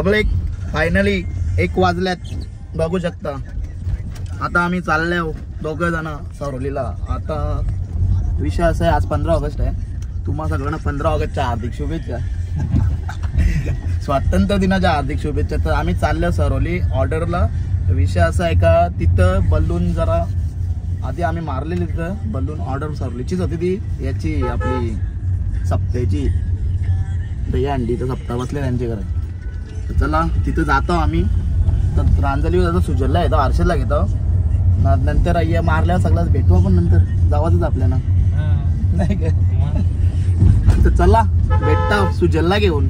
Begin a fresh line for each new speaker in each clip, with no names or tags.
Public finally 1 वाजल्यात बघू शकता. आता आम्ही चालले दोघं जण सरोलीला. आता विषय असा आहे, आज 15 ऑगस्ट आहे. तुम्हा सगळ्यांना 15 ऑगस्टच्या हार्दिक शुभेच्छा. स्वातंत्र्य दिनाच्या हार्दिक शुभेच्छा. तर आम्ही चाललो सरोली ऑर्डरला. विषय असा आहे का तिथं बलून जरा आधी आम्ही मारलेली, तिथं बलून ऑर्डर सरोलीचीच होती, ती याची आपली सप्त्याची दही अंडी. तर सप्ताह बसले त्यांच्या घरात. तर चला तिथं जातो आम्ही. तर रांजली जातो, सुजलला येतो, हर्षदला घेतो. नंतर ये मारल्यावर सगळ्याच भेटू आपण. नंतर जावाच आपल्याला नाही का. तर चला भेटता सुजलला घेऊन.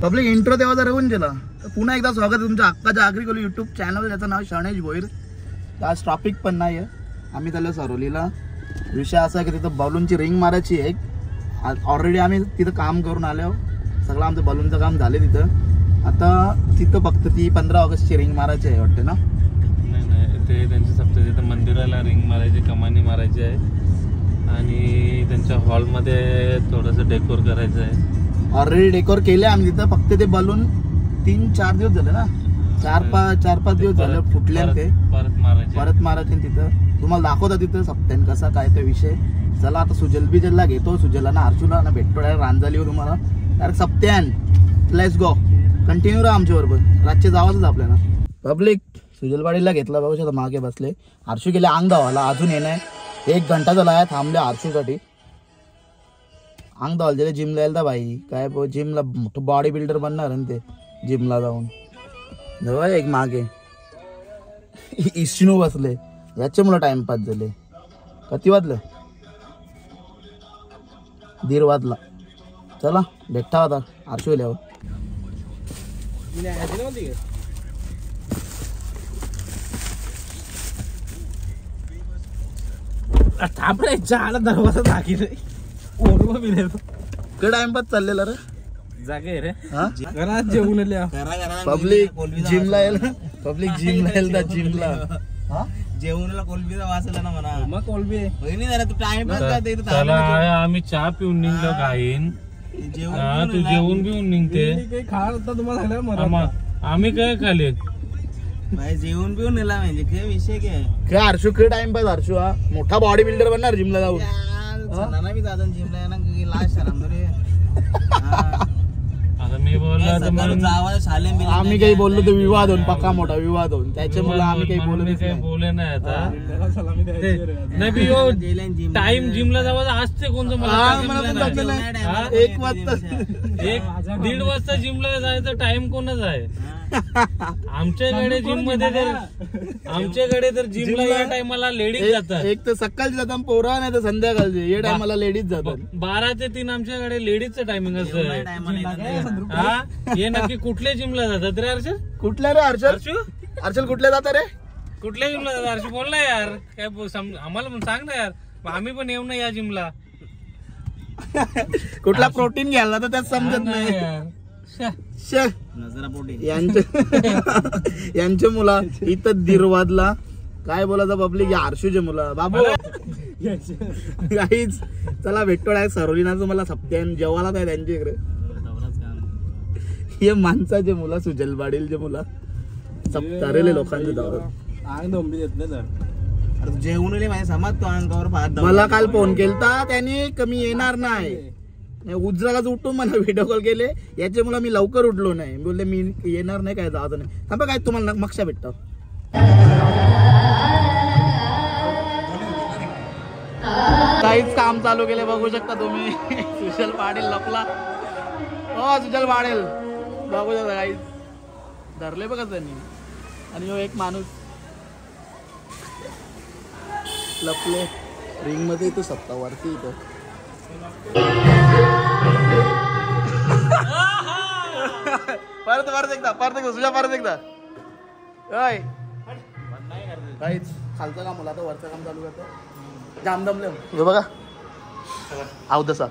पब्लिक इंट्रो तेव्हा राहून गेला. पुन्हा एकदा स्वागत आहे तुमच्या हक्काच्या आग्रिकोली यूट्यूब चॅनल. ज्याचं नाव शणेश भोईर. आज ट्रॉफिक पण नाही आहे. आम्ही चाललो सरोलीला. विषय असा आहे की तिथं बलूनची रिंग मारायची आहे. ऑलरेडी आम्ही तिथं काम करून आलो. सगळं आमचं बलूनचं काम झालं तिथं. आता तिथं फक्त ती 15 ऑगस्टची रिंग मारायची आहे वाटते ना.
नाही, ते त्यांच्या सप्ताह तिथं मंदिराला रिंग मारायची, कमानी मारायची आहे. आणि त्यांच्या हॉलमध्ये थोडंसं डेकोर करायचं आहे.
ऑलरेडी डेकोर केले आम्ही तिथं. फक्त ते बलून 3-4 दिवस झाले ना. 4-5 दिवस झाले फुटले. ते परत मारायचे तिथं. तुम्हाला दाखवता तिथं सप्त्यान कसा काय ते विषय. चला आता सुजल बिजलला घेतो. सुजलला ना हर्षूला ना भेटतो. रांजालीवर तुम्हाला डायरेक्ट सप्त्यान. Let's go. कंटिन्यू राहा आमच्या बरोबर. रातचे जावाच आपल्याला. पब्लिक सुजलवाडीला घेतला बघू शकता. मागे बसले. हर्षू गेले अंग धावायला. अजून येणार 1 घंटा झाला आहे थांबले हर्षूसाठी. अंग धावायला जिमला यायला बाई. काय जिमला मोठं बॉडी बिल्डर बनणार आणि ते जिमला जाऊन जवळ एक मागे इश्नू बसले. याचे मला टाइमपास झाले. किती वाजलं? 1:30 वाजला. चला भेटता आता हर्षू गेल्यावर.
चहाला दरवाजा दाखी
टाइमपास चाललेला रे.
जागे रे
घरात जेवून पब्लिक जिमला यायला. पब्लिक जिमला यायला. जिमला
जेवणाला कोलबीचा वास आला ना म्हणा.
मग कोलबी
नाही झाला तू टाइमपास करते.
चला आम्ही चहा पिऊन निघलो. खाईन तू जेवून बिऊन निघते. आम्ही काय खाले
जेवण पिऊन नेला म्हणजे काय विषय
काय हर्षू काय टाइमपास. हर्षू हा मोठा बॉडी बिल्डर बनणार जिमला जाऊन.
बी जातो जिमला ना लास्ट
मी बोललो
आम्ही काही बोललो तर विवाद होऊन पक्का मोठा विवाद होऊन. त्याच्यामुळे आम्ही काही
बोलले नाही. आता नाही टाइम जिमला जावा. आजचे कोणतं मला
1 वाजता
1-1.5 वाजता जिमला जायचं टाइम कोणाच आहे. आमच्याकडे जिम मध्ये तर जिमला या टायमाला लेडीज जातात.
एक तर सकाळची जातात पोरा, नाही तर संध्याकाळचे. या टायमाला लेडीज जातात.
12 ते 3 आमच्याकडे लेडीजचं टायमिंग असतं. हा हे नक्की कुठल्या जिमला जातात रे हर्षल?
कुठल्या रे हर्षल? हर्षल कुठल्या जातात रे?
कुठल्या जिमला जातात हर्षल? बोल ना यार. काय आम्हाला पण सांग ना यार. आम्ही पण येऊ ना या जिमला.
कुठला प्रोटीन घ्यायला तर त्यात समजत नाही. यांच्या मुला इथं 1:30 वाजला. काय बोलायचं पब्लिक या हर्षूचे मुला बाबू काहीच. चला भेटतो डायरेक्ट सरोलीनाचं मला सप्त्यान जेवायला काय त्यांच्या इकडे. हे माणसाचे मुला सुजलवाडीलचे मुला सप्तारेले लोकांचे
जेवण माझ्या समजतो अंगावर.
मला काल फोन केलता त्याने कमी येणार नाही. उजरालाच उठून मला व्हिडिओ कॉल केले. याचे मला मी लवकर उठलो नाही. बोलले मी येणार नाही काय जायचं नाही. थांबा काय तुम्हाला मक्षा भेटतो. काहीच काम चालू केले बघू शकता तुम्ही. सुजल वाढेल लपला. हो सुजल वाढेल बघू शकता. काहीच धरले बघा त्यांनी. आणि हो एक माणूस लपले रिंग मध्ये. इथं सप्तावरती इथं परत एकदा सुजा परत एकदा. काहीच खालचं काम मला आता वरचं काम चालू करतो. जाम दमले हे बघा. आव तसा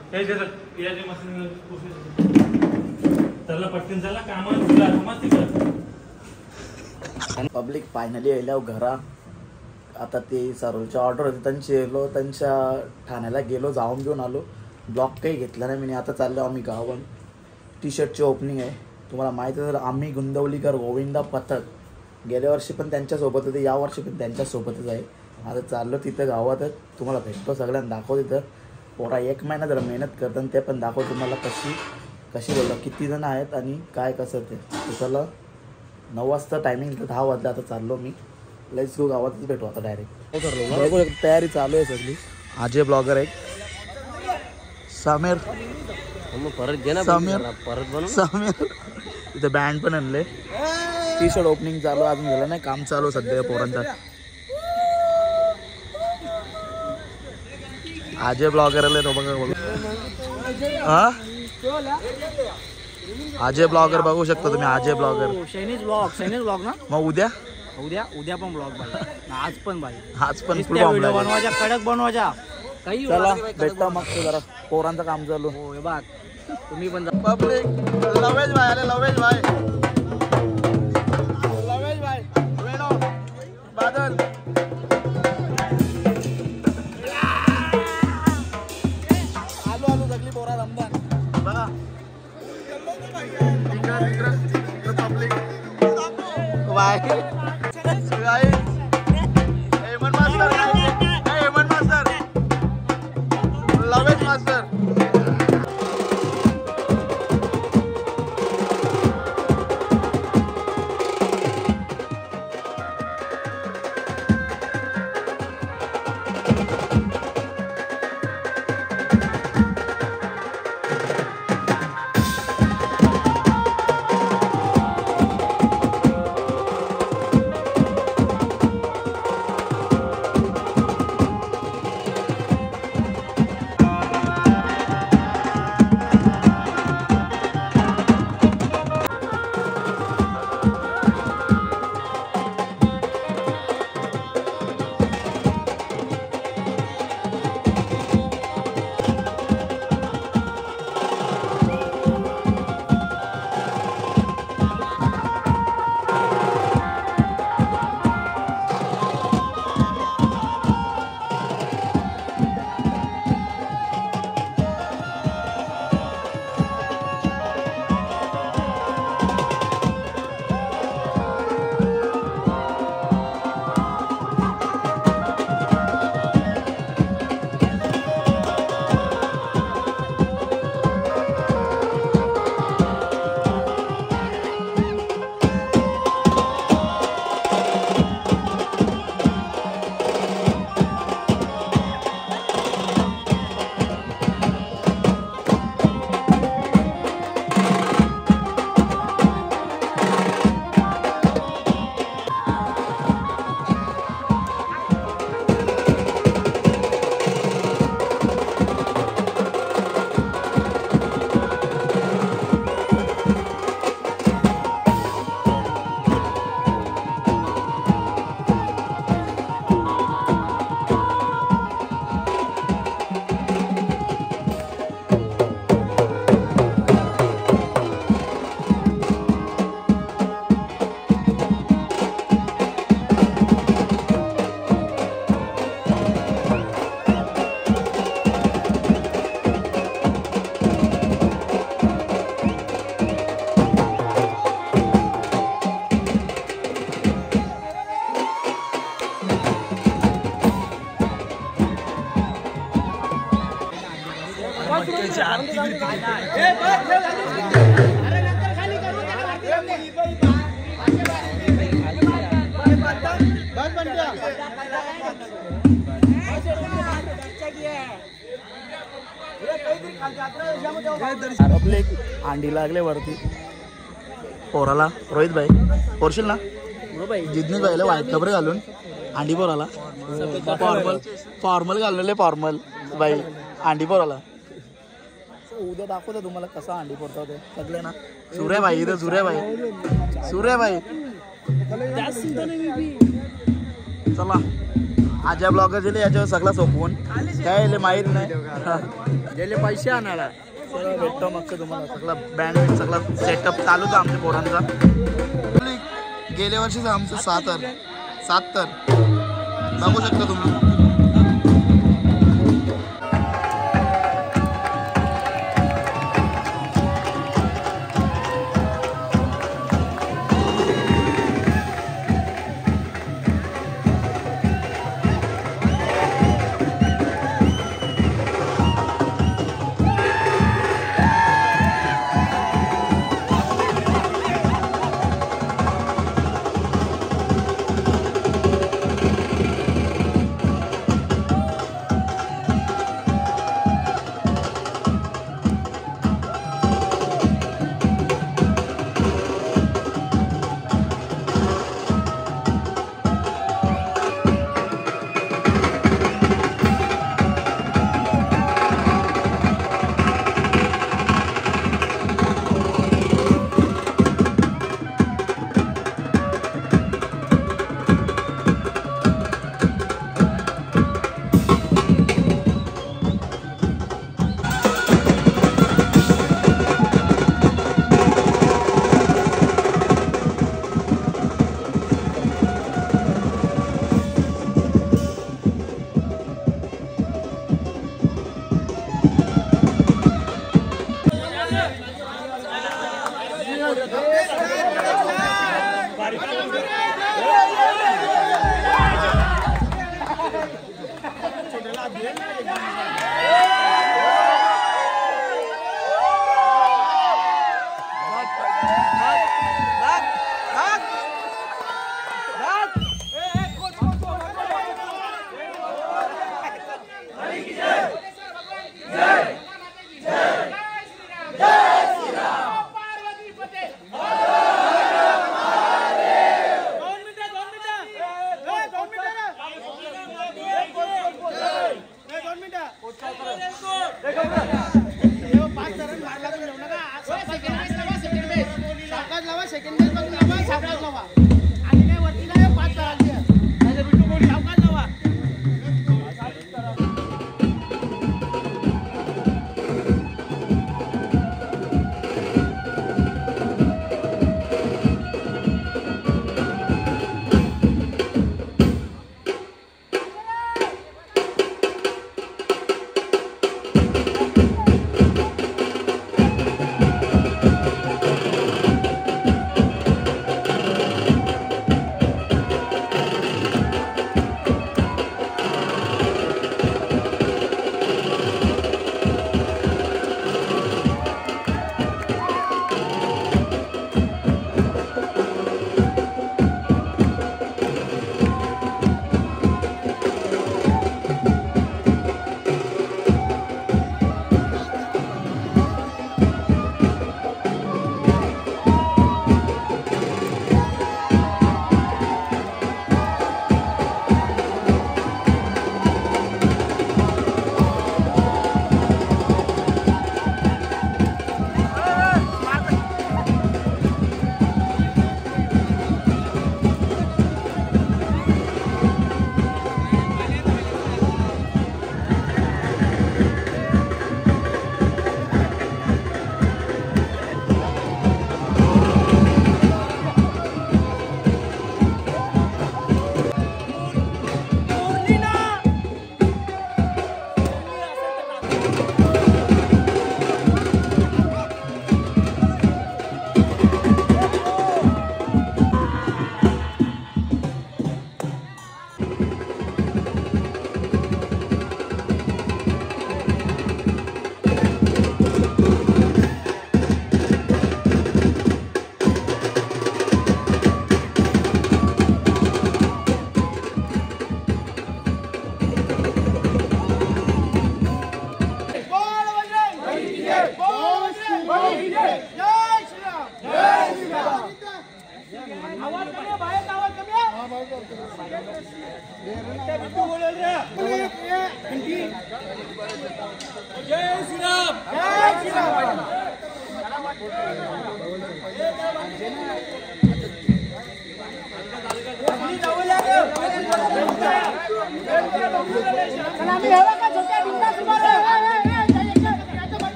पब्लिक फायनली यायला घरा. आता ते सरोलच्या ऑर्डर होते त्यांची गेलो. त्यांच्या ठाण्याला गेलो. जाऊन घेऊन आलो. ब्लॉक काही घेतला नाही मी. आता चाललो आम्ही गावात. टी-शर्टची ओपनिंग आहे. तुम्हाला माहिती आहे तर आम्ही गुंदवलीकर गोविंदा पथक गेल्या वर्षी पण त्यांच्यासोबत होते, यावर्षी पण त्यांच्यासोबतच आहे. आता चाललो तिथं गावातच, तुम्हाला भेटतो सगळ्यांना दाखव. तिथं पोरा 1 महिना जरा मेहनत करतात, ते पण दाखव तुम्हाला कशी बोलतात, किती जण आहेत आणि काय कसं ते. चला 9 वाजता टायमिंग, 10 वाजता आता चाललो मी. लेट्स गो, गावातच भेटू आता डायरेक्ट. बघू तयारी चालू आहे सगळी. अजय ब्लॉगर आहे, समीर समीर इथे बँड पण आणले. टी शर्ट ओपनिंग चालू अजून झालं नाही, काम चालू सध्या पोरांचा. अजय ब्लॉगर आले तो बघा हा, अजय ब्लॉगर बघू शकता तुम्ही. अजय ब्लॉगर
शैनीज ब्लॉग ना.
मग उद्या
पण ब्लॉग भाई, आज पण
फुल बॉम्ब लागेल.
बनवायचा, कडक बनवायचा काही.
चला भेटता मग जरा, पोरांचं काम चालू.
हो हे बघ तुम्ही पण
पब्लिक लवेश भाई आले, लवेश भाई वेणो बादल. आलू सगळी पोरा रमदान बघा. Public by Hemant master, Hemant master, Lavesh master. Public अंडी लागले वरती पोराला. रोहित भाई पोरशील ना, जितनी पाहिलं व्हाईट कपडे घालून अंडी पोराला. फॉर्मल घाललेले, फॉर्मल बाई अंडी पोराला. उद्या दाखवतो तुम्हाला कसा अंडी पोरता ते सगळे ना. सूर्यभाई इथं, सूर्यभाई चला. आजा ब्लॉगर दिले याच्यावर सगळा सोपवून काय माहित नाही गेले पैसे आणायला. सगळं भेटतो मग तुम्हाला सगळा बँड सगळा सेटअप चालू होता आमच्या पोरांचा. गेल्या वर्षीच आमचं 7 तर बघू शकता तुम्ही.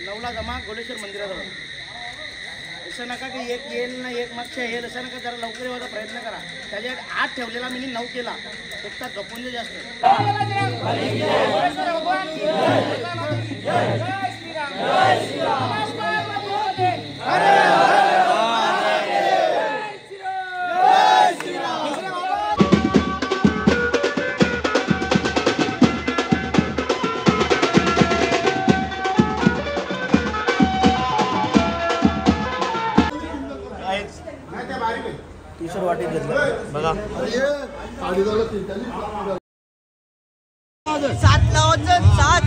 नवला जमा गोलेश्वर मंदिराजवळ असं नका की एक येईल ना एक मागच्या येईल असं नका, जरा लवकर येवायचा प्रयत्न करा. त्याच्या 8 ठेवलेला मी 9 केला, एक तास गपून जे जास्त. टी-शर्ट वाटीत घेतलं बघा. 7 लावायचं 7.